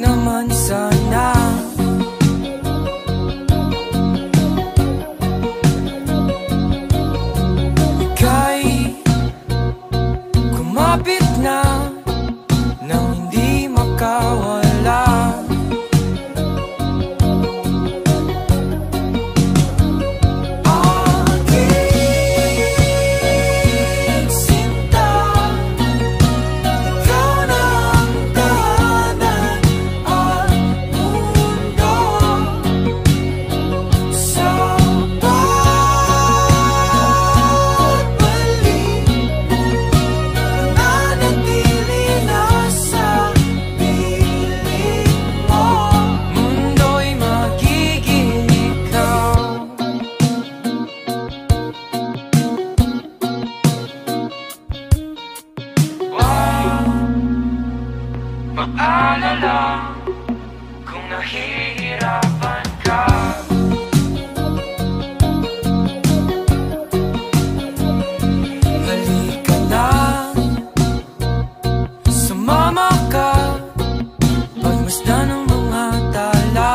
naman sana. Ika'y kumapit na nang hindi makawala. Mag-alala kung nahihirapan ka. Halika na, sumama ka, pagmasdan ng mga tala.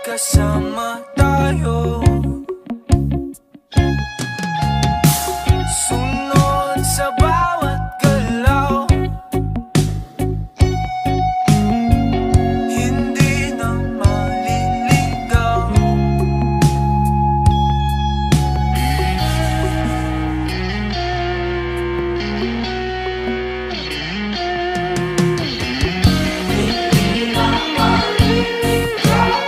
Kasama tayo, sunod sa bawat galaw, hindi na maliligaw. Hindi na maliligaw.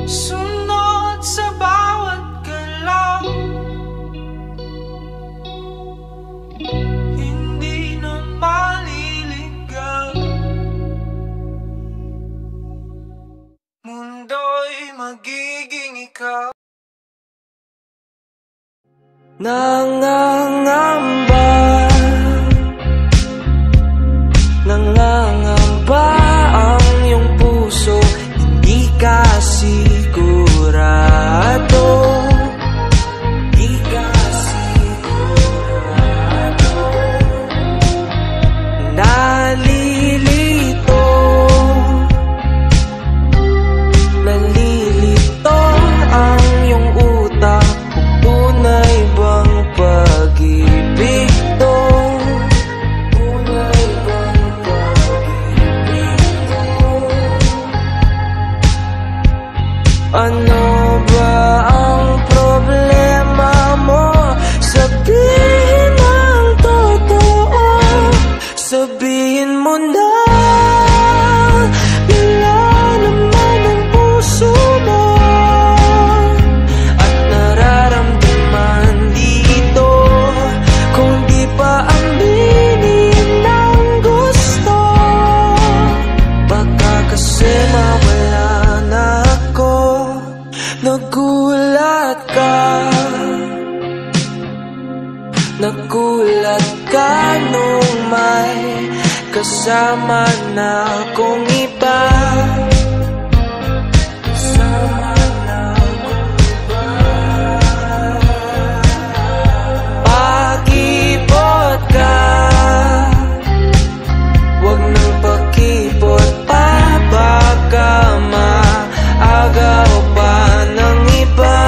Sunod sa bawat galaw, hindi na maliligaw. Mundo'y magiging ikaw. Nangangamba, nangangamba ang iyong puso. Hindi ka sigurado, hindi ka sigurado. pa aminin ng gusto. Baka kasi mawala na ako. Nagulat ka, nagulat ka nung may kasama na akong iba. Pakipot ka, wag nang pakipot pa. Baka maagaw pa ng iba.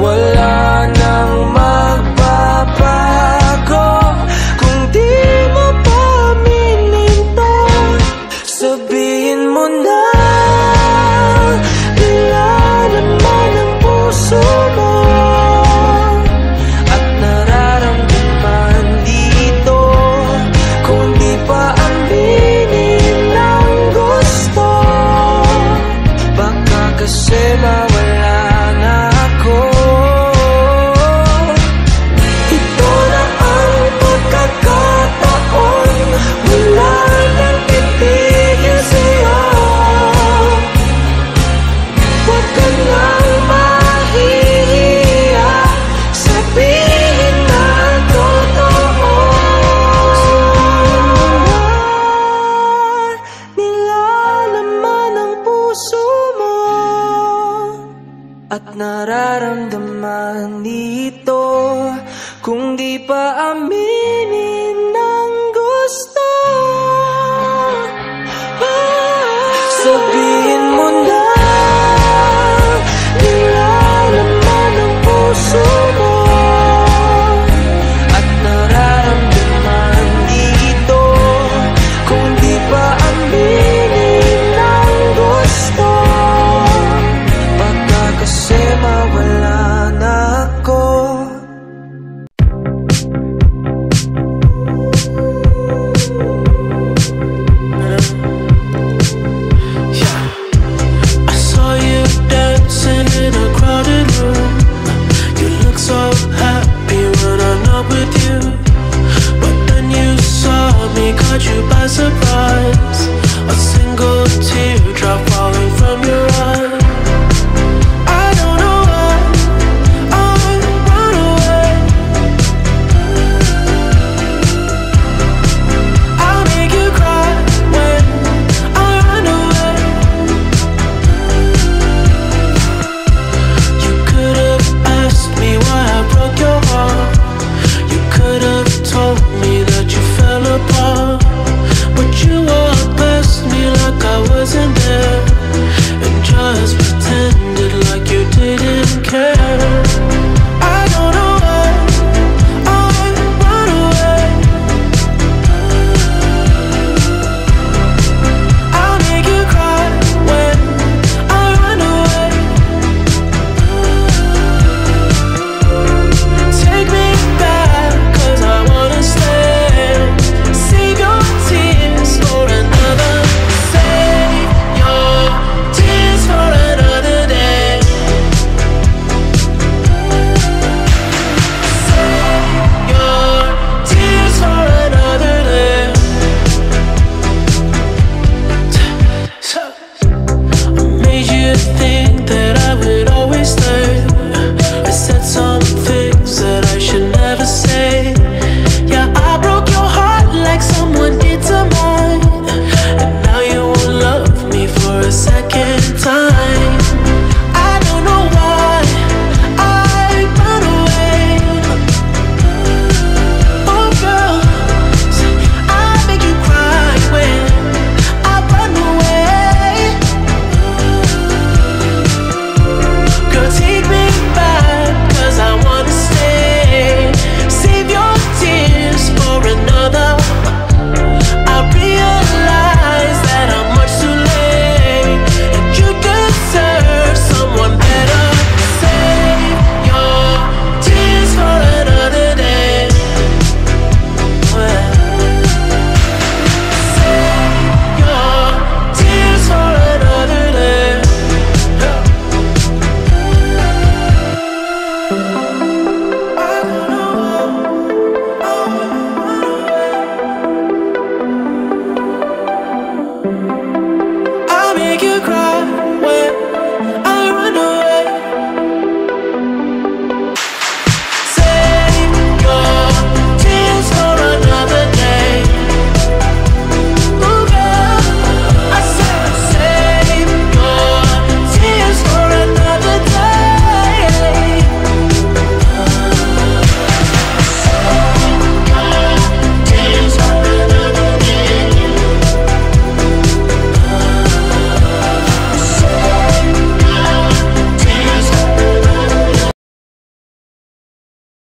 Wala nang magbabago kung di mo pa aminin to. Sabihin mo na, nilalaman ang puso mo at nararamdaman dito. Kung di pa aminin ang gusto, baka kasi mawala na ako. Ito na ang pagkakataon, wala nang titigil sa'yo. Huwag ka nang mahihiya, sabihin na ang totoo. Nilalaman ang puso mo at nararamdaman dito. Kung di pa aminin ang gusto, sabihin mo na, nilalaman ang puso mo at nararamdaman dito. Kung di pa aminin ang gusto, baka kasi mawala na ako. I saw you dancing in a crowded room. You look so happy when I'm not with you. But then you saw me, caught you by surprise. A single teardrop falling from your eye. I don't know why I run away. I'll make you cry when I run away. You could have asked me why I broke your heart. You could have told me that you fell apart. But you walked past me like I wasn't there, and just pretended like you didn't care. I don't know why I run away. I'll make you cry when I run away. Take me back, 'cause I wanna stay. Save your tears for another. Save your tears for another day. Save your tears for another day. I made you think that I would always stay.